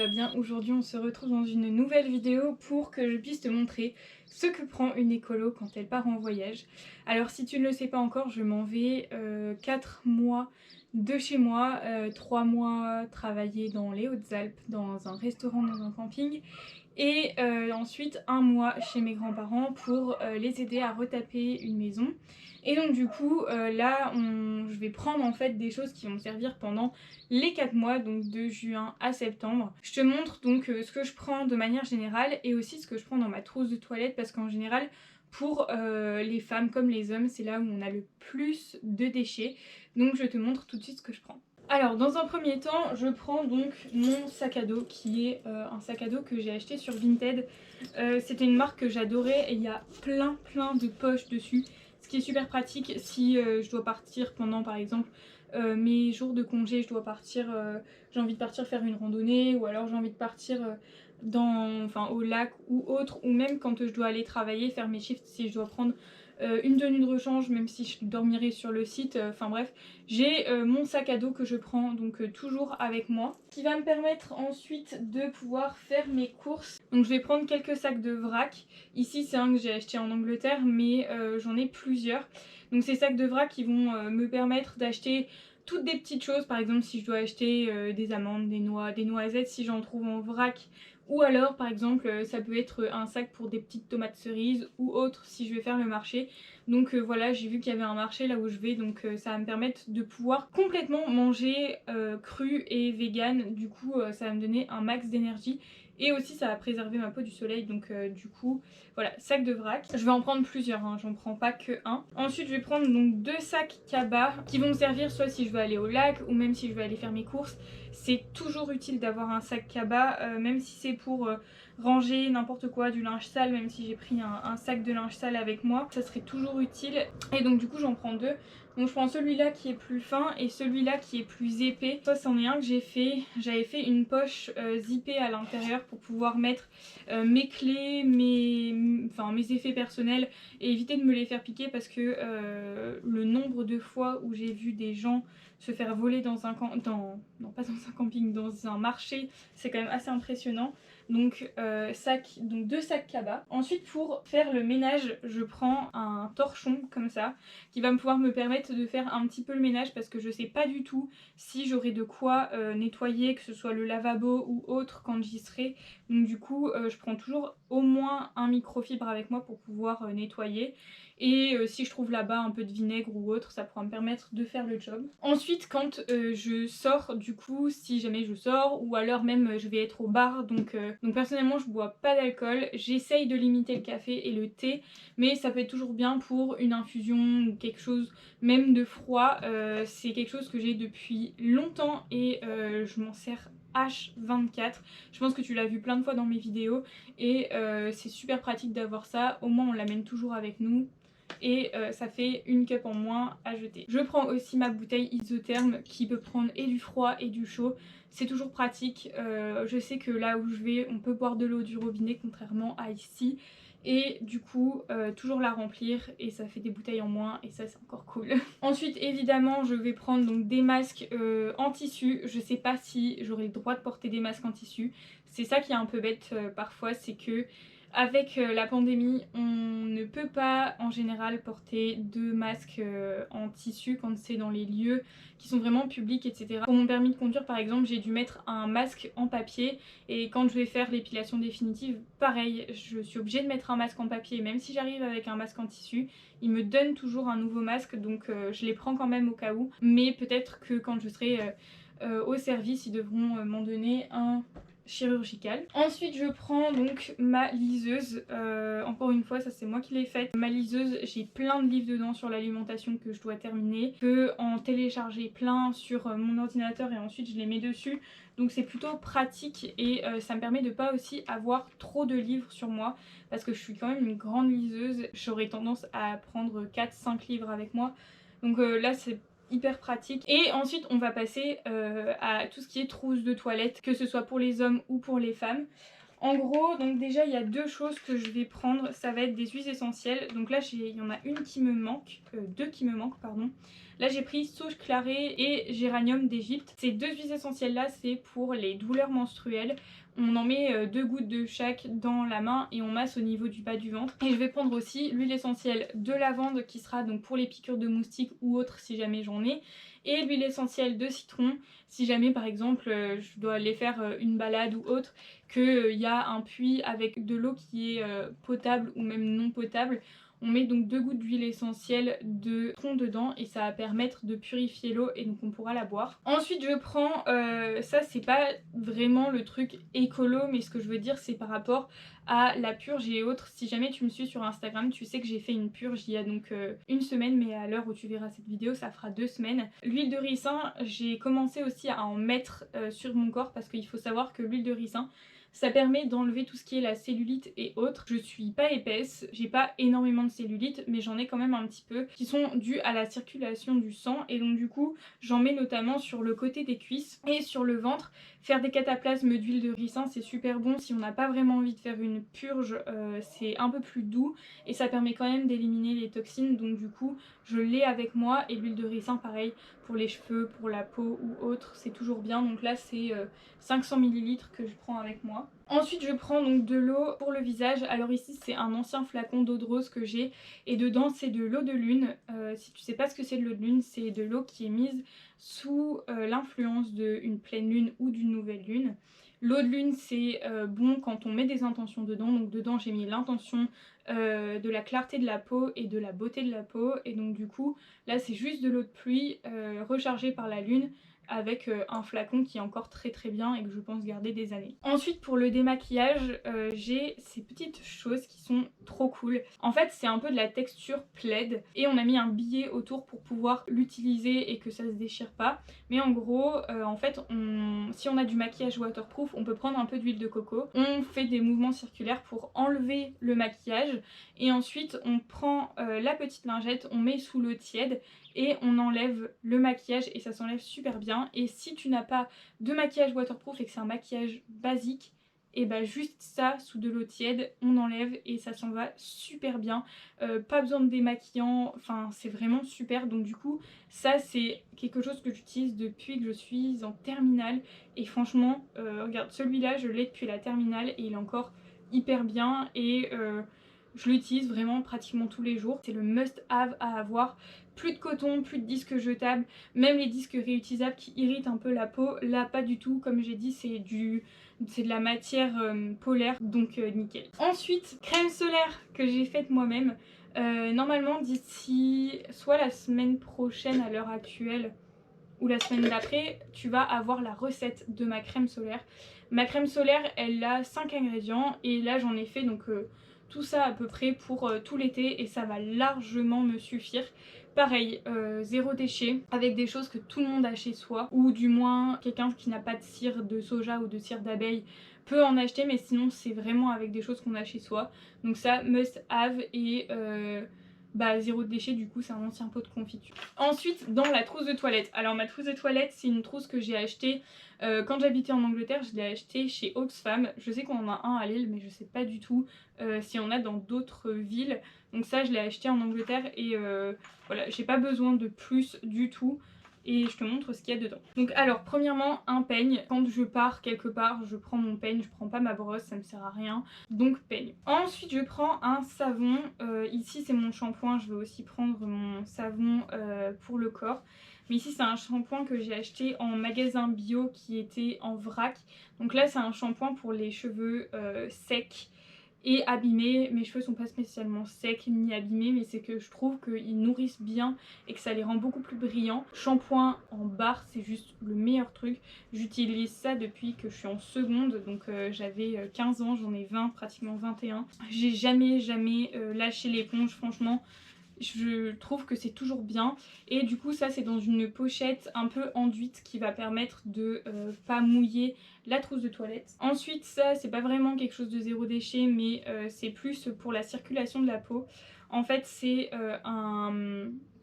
vas bien? Aujourd'hui on se retrouve dans une nouvelle vidéo pour que je puisse te montrer ce que prend une écolo quand elle part en voyage. Alors si tu ne le sais pas encore, je m'en vais 4 mois de chez moi, 3 mois travailler dans les Hautes-Alpes, dans un restaurant, dans un camping, et ensuite un mois chez mes grands-parents pour les aider à retaper une maison. Et donc du coup là je vais prendre en fait des choses qui vont me servir pendant les 4 mois, donc de juin à septembre. Je te montre donc ce que je prends de manière générale et aussi ce que je prends dans ma trousse de toilette, parce qu'en général pour les femmes comme les hommes c'est là où on a le plus de déchets. Donc je te montre tout de suite ce que je prends. Alors dans un premier temps je prends donc mon sac à dos qui est un sac à dos que j'ai acheté sur Vinted. C'était une marque que j'adorais et il y a plein de poches dessus, ce qui est super pratique si je dois partir pendant par exemple mes jours de congé, je dois partir, j'ai envie de partir faire une randonnée, ou alors j'ai envie de partir au lac ou autre, ou même quand je dois aller travailler, faire mes shifts, si je dois prendre une tenue de rechange, même si je dormirai sur le site, enfin bref, j'ai mon sac à dos que je prends donc toujours avec moi, qui va me permettre ensuite de pouvoir faire mes courses. Donc je vais prendre quelques sacs de vrac. Ici c'est un que j'ai acheté en Angleterre, mais j'en ai plusieurs. Donc ces sacs de vrac qui vont me permettre d'acheter toutes des petites choses, par exemple si je dois acheter des amandes, des noix, des noisettes si j'en trouve en vrac, ou alors par exemple ça peut être un sac pour des petites tomates cerises ou autre si je vais faire le marché. Donc voilà, j'ai vu qu'il y avait un marché là où je vais, donc ça va me permettre de pouvoir complètement manger cru et vegan. Du coup ça va me donner un max d'énergie et aussi ça va préserver ma peau du soleil. Donc du coup voilà, sac de vrac. Je vais en prendre plusieurs, hein, j'en prends pas que un. Ensuite je vais prendre donc 2 sacs cabas qui vont me servir soit si je veux aller au lac ou même si je veux aller faire mes courses. C'est toujours utile d'avoir un sac cabas, même si c'est pour ranger n'importe quoi, du linge sale, même si j'ai pris un sac de linge sale avec moi, ça serait toujours utile. Et donc du coup j'en prends 2. Donc je prends celui-là qui est plus fin et celui-là qui est plus épais. Ça c'en est un que j'ai fait. J'avais fait une poche zippée à l'intérieur pour pouvoir mettre mes clés, mes effets personnels, et éviter de me les faire piquer, parce que le nombre de fois où j'ai vu des gens se faire voler dans un non pas dans un camping, dans un marché, c'est quand même assez impressionnant. Donc, donc 2 sacs cabas. Ensuite pour faire le ménage je prends un torchon comme ça qui va pouvoir me permettre de faire un petit peu le ménage, parce que je sais pas du tout si j'aurai de quoi nettoyer, que ce soit le lavabo ou autre quand j'y serai. Donc du coup je prends toujours au moins un microfibre avec moi pour pouvoir nettoyer. Et si je trouve là-bas un peu de vinaigre ou autre, ça pourra me permettre de faire le job. Ensuite quand je sors, du coup si jamais je sors, ou alors même je vais être au bar, donc personnellement je bois pas d'alcool, j'essaye de limiter le café et le thé, mais ça peut être toujours bien pour une infusion ou quelque chose même de froid. C'est quelque chose que j'ai depuis longtemps et je m'en sers H24. Je pense que tu l'as vu plein de fois dans mes vidéos et c'est super pratique d'avoir ça, au moins on l'amène toujours avec nous. Et ça fait une cup en moins à jeter. Je prends aussi ma bouteille isotherme qui peut prendre et du froid et du chaud. C'est toujours pratique. Je sais que là où je vais, on peut boire de l'eau du robinet contrairement à ici. Et du coup toujours la remplir et ça fait des bouteilles en moins, et ça c'est encore cool. Ensuite évidemment je vais prendre donc des masques en tissu. Je sais pas si j'aurai le droit de porter des masques en tissu. C'est ça qui est un peu bête parfois, c'est que avec la pandémie, on ne peut pas en général porter de masques en tissu quand c'est dans les lieux qui sont vraiment publics, etc. Pour mon permis de conduire par exemple, j'ai dû mettre un masque en papier, et quand je vais faire l'épilation définitive, pareil, je suis obligée de mettre un masque en papier. Même si j'arrive avec un masque en tissu, ils me donnent toujours un nouveau masque, donc je les prends quand même au cas où. Mais peut-être que quand je serai au service, ils devront m'en donner un chirurgicale. Ensuite je prends donc ma liseuse, encore une fois ça c'est moi qui l'ai faite. Ma liseuse, j'ai plein de livres dedans sur l'alimentation que je dois terminer. Je peux en télécharger plein sur mon ordinateur et ensuite je les mets dessus, donc c'est plutôt pratique. Et ça me permet de pas aussi avoir trop de livres sur moi, parce que je suis quand même une grande liseuse. J'aurais tendance à prendre 4-5 livres avec moi, donc là c'est hyper pratique. Et ensuite on va passer à tout ce qui est trousse de toilette, que ce soit pour les hommes ou pour les femmes. En gros, donc déjà il y a 2 choses que je vais prendre, ça va être des huiles essentielles. Donc là il y en a une qui me manque, 2 qui me manquent pardon. Là j'ai pris sauge clarée et géranium d'Égypte. Ces deux huiles essentielles là c'est pour les douleurs menstruelles. On en met 2 gouttes de chaque dans la main et on masse au niveau du bas du ventre. Et je vais prendre aussi l'huile essentielle de lavande qui sera donc pour les piqûres de moustiques ou autres si jamais j'en ai. Et l'huile essentielle de citron si jamais par exemple je dois aller faire une balade ou autre, qu'il y a un puits avec de l'eau qui est potable ou même non potable. On met donc 2 gouttes d'huile essentielle de citron dedans et ça va permettre de purifier l'eau et donc on pourra la boire. Ensuite je prends, ça c'est pas vraiment le truc écolo mais ce que je veux dire c'est par rapport à la purge et autres. Si jamais tu me suis sur Instagram tu sais que j'ai fait une purge il y a donc une semaine, mais à l'heure où tu verras cette vidéo ça fera 2 semaines. L'huile de ricin j'ai commencé aussi à en mettre sur mon corps parce qu'il faut savoir que l'huile de ricin ça permet d'enlever tout ce qui est la cellulite et autres. Je suis pas épaisse, j'ai pas énormément de cellulite, mais j'en ai quand même un petit peu qui sont dus à la circulation du sang et donc du coup j'en mets notamment sur le côté des cuisses et sur le ventre. Faire des cataplasmes d'huile de ricin c'est super bon si on n'a pas vraiment envie de faire une purge, c'est un peu plus doux et ça permet quand même d'éliminer les toxines, donc du coup je l'ai avec moi. Et l'huile de ricin pareil pour les cheveux, pour la peau ou autre, c'est toujours bien. Donc là c'est 500 ml que je prends avec moi. Ensuite je prends donc de l'eau pour le visage. Alors ici c'est un ancien flacon d'eau de rose que j'ai et dedans c'est de l'eau de lune. Si tu sais pas ce que c'est de l'eau de lune, c'est de l'eau qui est mise sous l'influence d'une pleine lune ou d'une nouvelle lune. L'eau de lune c'est bon quand on met des intentions dedans, donc dedans j'ai mis l'intention de la clarté de la peau et de la beauté de la peau, et donc du coup là c'est juste de l'eau de pluie rechargée par la lune avec un flacon qui est encore très très bien et que je pense garder des années. Ensuite pour le démaquillage j'ai ces petites choses qui sont trop cool. En fait c'est un peu de la texture plaid et on a mis un billet autour pour pouvoir l'utiliser et que ça se déchire pas. Mais en gros en fait si on a du maquillage waterproof on peut prendre un peu d'huile de coco, on fait des mouvements circulaires pour enlever le maquillage et ensuite on prend la petite lingette, on met sous l'eau tiède et on enlève le maquillage et ça s'enlève super bien. Et si tu n'as pas de maquillage waterproof et que c'est un maquillage basique, et bah juste ça sous de l'eau tiède on enlève et ça s'en va super bien. Pas besoin de démaquillant, enfin c'est vraiment super. Donc du coup ça c'est quelque chose que j'utilise depuis que je suis en terminale et franchement regarde celui-là je l'ai depuis la terminale et il est encore hyper bien et je l'utilise vraiment pratiquement tous les jours. C'est le must have à avoir. Plus de coton, plus de disques jetables, même les disques réutilisables qui irritent un peu la peau, là pas du tout. Comme j'ai dit c'est de la matière polaire, donc nickel. Ensuite crème solaire que j'ai faite moi-même. Normalement d'ici soit la semaine prochaine à l'heure actuelle ou la semaine d'après, tu vas avoir la recette de ma crème solaire. Ma crème solaire elle a 5 ingrédients et là j'en ai fait donc tout ça à peu près pour tout l'été et ça va largement me suffire. Pareil, zéro déchet, avec des choses que tout le monde a chez soi, ou du moins quelqu'un qui n'a pas de cire de soja ou de cire d'abeille peut en acheter, mais sinon c'est vraiment avec des choses qu'on a chez soi. Donc ça, must have et bah zéro déchet, du coup c'est un ancien pot de confiture. Ensuite dans la trousse de toilette, alors ma trousse de toilette c'est une trousse que j'ai achetée quand j'habitais en Angleterre, je l'ai achetée chez Oxfam. Je sais qu'on en a un à Lille mais je sais pas du tout s'il y en a dans d'autres villes. Donc ça je l'ai acheté en Angleterre et voilà, j'ai pas besoin de plus du tout. Et je te montre ce qu'il y a dedans. Donc alors premièrement un peigne. Quand je pars quelque part je prends mon peigne, je prends pas ma brosse, ça me sert à rien. Donc peigne. Ensuite je prends un savon. Ici c'est mon shampoing, je vais aussi prendre mon savon pour le corps. Mais ici c'est un shampoing que j'ai acheté en magasin bio qui était en vrac. Donc là c'est un shampoing pour les cheveux secs et abîmés. Mes cheveux sont pas spécialement secs ni abîmés, mais c'est que je trouve qu'ils nourrissent bien et que ça les rend beaucoup plus brillants. Shampoing en barre c'est juste le meilleur truc. J'utilise ça depuis que je suis en seconde, donc j'avais 15 ans, j'en ai 20, pratiquement 21. J'ai jamais lâché l'éponge, franchement. Je trouve que c'est toujours bien et du coup ça c'est dans une pochette un peu enduite qui va permettre de pas mouiller la trousse de toilette. Ensuite ça c'est pas vraiment quelque chose de zéro déchet mais c'est plus pour la circulation de la peau. En fait c'est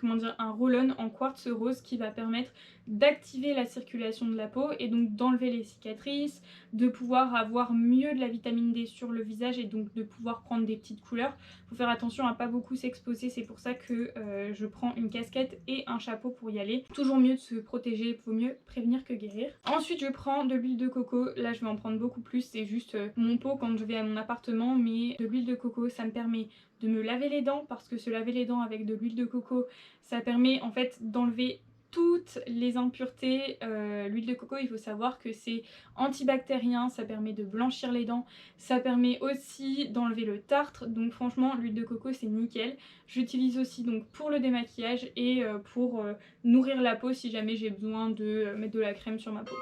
comment dire, un roll-on en quartz rose qui va permettre d'activer la circulation de la peau et donc d'enlever les cicatrices, de pouvoir avoir mieux de la vitamine D sur le visage et donc de pouvoir prendre des petites couleurs. Faut faire attention à pas beaucoup s'exposer, c'est pour ça que je prends une casquette et un chapeau pour y aller. Toujours mieux de se protéger, vaut mieux prévenir que guérir. Ensuite je prends de l'huile de coco, là je vais en prendre beaucoup plus, c'est juste mon pot quand je vais à mon appartement, mais de l'huile de coco ça me permet de me laver les dents parce que se laver les dents avec de l'huile de coco ça permet en fait d'enlever toutes les impuretés. L'huile de coco, il faut savoir que c'est antibactérien, ça permet de blanchir les dents, ça permet aussi d'enlever le tartre, donc franchement l'huile de coco c'est nickel. J'utilise aussi donc pour le démaquillage et pour nourrir la peau si jamais j'ai besoin de mettre de la crème sur ma peau.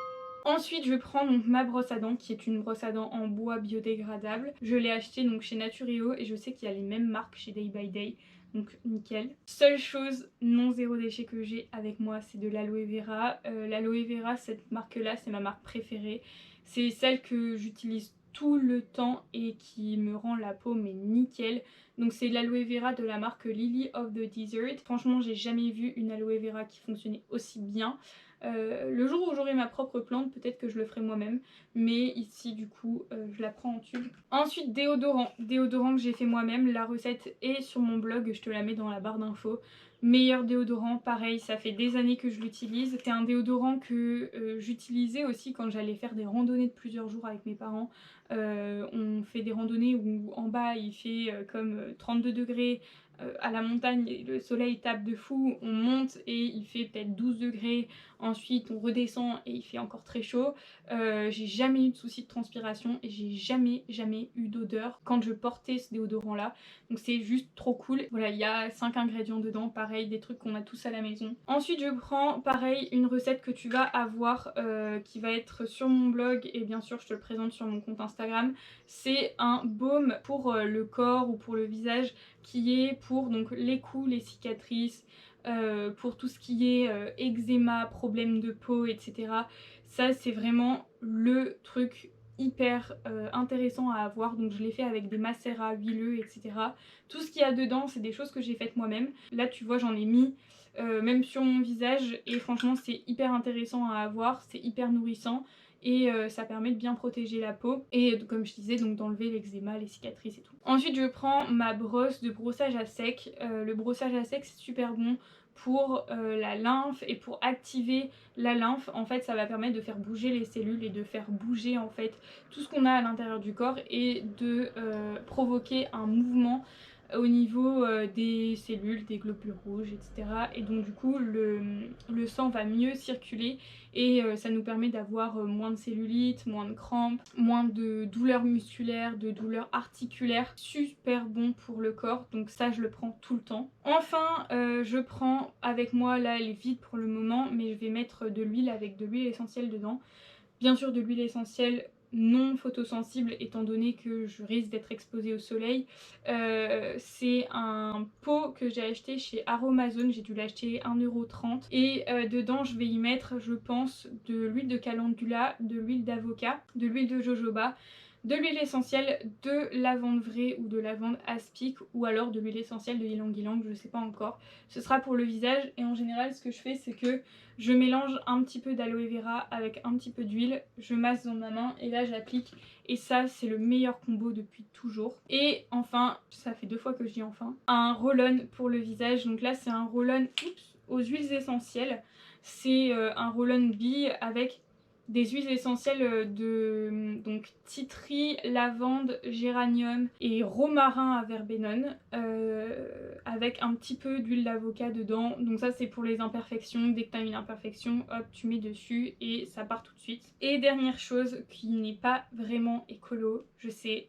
Ensuite je prends donc ma brosse à dents qui est une brosse à dents en bois biodégradable. Je l'ai achetée donc chez Naturéo et je sais qu'il y a les mêmes marques chez Day by Day. Donc nickel. Seule chose non zéro déchet que j'ai avec moi c'est de l'aloe vera. L'aloe vera, cette marque là c'est ma marque préférée. C'est celle que j'utilise tout le temps et qui me rend la peau mais nickel. Donc c'est l'aloe vera de la marque Lily of the Desert. Franchement j'ai jamais vu une aloe vera qui fonctionnait aussi bien. Le jour où j'aurai ma propre plante, peut-être que je le ferai moi-même, mais ici du coup je la prends en tube. Ensuite déodorant que j'ai fait moi-même, la recette est sur mon blog, je te la mets dans la barre d'infos. Meilleur déodorant, pareil, ça fait des années que je l'utilise. C'est un déodorant que j'utilisais aussi quand j'allais faire des randonnées de plusieurs jours avec mes parents. On fait des randonnées où en bas il fait comme 32 degrés à la montagne, le soleil tape de fou, on monte et il fait peut-être 12 degrés, ensuite on redescend et il fait encore très chaud. J'ai jamais eu de soucis de transpiration et j'ai jamais eu d'odeur quand je portais ce déodorant là, donc c'est juste trop cool. Voilà, il y a 5 ingrédients dedans, pareil, des trucs qu'on a tous à la maison. Ensuite je prends pareil une recette que tu vas avoir qui va être sur mon blog et bien sûr je te le présente sur mon compte Instagram. C'est un baume pour le corps ou pour le visage qui est pour donc les coups, les cicatrices, pour tout ce qui est eczéma, problème de peau, etc. Ça c'est vraiment le truc hyper intéressant à avoir, donc je l'ai fait avec des macérats huileux, etc. Tout ce qu'il y a dedans c'est des choses que j'ai faites moi-même. Là tu vois j'en ai mis même sur mon visage et franchement c'est hyper intéressant à avoir, c'est hyper nourrissant et ça permet de bien protéger la peau et comme je disais donc d'enlever l'eczéma, les cicatrices et tout. Ensuite je prends ma brosse de brossage à sec. Le brossage à sec c'est super bon pour la lymphe et pour activer la lymphe. En fait ça va permettre de faire bouger les cellules et de faire bouger en fait tout ce qu'on a à l'intérieur du corps et de provoquer un mouvement au niveau des cellules, des globules rouges, etc. Et donc du coup le sang va mieux circuler et ça nous permet d'avoir moins de cellulite, moins de crampes, moins de douleurs musculaires, de douleurs articulaires. Super bon pour le corps, donc ça je le prends tout le temps. Enfin je prends avec moi, là elle est vide pour le moment, mais je vais mettre de l'huile avec de l'huile essentielle dedans. Bien sûr de l'huile essentielle non photosensible étant donné que je risque d'être exposée au soleil. C'est un pot que j'ai acheté chez Aromazone, j'ai dû l'acheter 1,30 € et dedans je vais y mettre je pense de l'huile de calendula, de l'huile d'avocat, de l'huile de jojoba, de l'huile essentielle de lavande vraie ou de lavande aspic ou alors de l'huile essentielle de ylang-ylang, je sais pas encore. Ce sera pour le visage et en général ce que je fais c'est que je mélange un petit peu d'aloe vera avec un petit peu d'huile, je masse dans ma main et là j'applique et ça c'est le meilleur combo depuis toujours. Et enfin, ça fait 2 fois que je dis enfin, un roll-on pour le visage. Donc là c'est un roll-on aux huiles essentielles. C'est un roll-on bille avec des huiles essentielles de donc titri, lavande, géranium et romarin à verbenone avec un petit peu d'huile d'avocat dedans. Donc ça c'est pour les imperfections, dès que tu as une imperfection hop tu mets dessus et ça part tout de suite. Et dernière chose qui n'est pas vraiment écolo, je sais,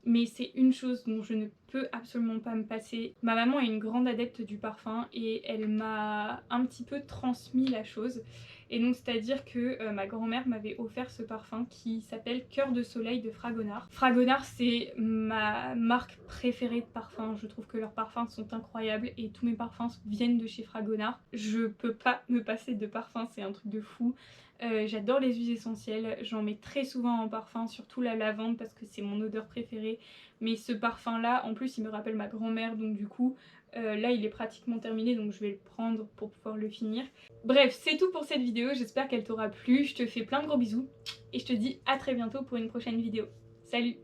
mais c'est une chose dont je ne peux absolument pas me passer. Ma maman est une grande adepte du parfum et elle m'a un petit peu transmis la chose. Et donc c'est à dire que ma grand-mère m'avait offert ce parfum qui s'appelle Cœur de Soleil de Fragonard. Fragonard c'est ma marque préférée de parfum, je trouve que leurs parfums sont incroyables et tous mes parfums viennent de chez Fragonard. Je peux pas me passer de parfum, c'est un truc de fou. J'adore les huiles essentielles, j'en mets très souvent en parfum, surtout la lavande parce que c'est mon odeur préférée. Mais ce parfum là, en plus il me rappelle ma grand-mère, donc du coup là il est pratiquement terminé, donc je vais le prendre pour pouvoir le finir. Bref, c'est tout pour cette vidéo, j'espère qu'elle t'aura plu, je te fais plein de gros bisous et je te dis à très bientôt pour une prochaine vidéo. Salut!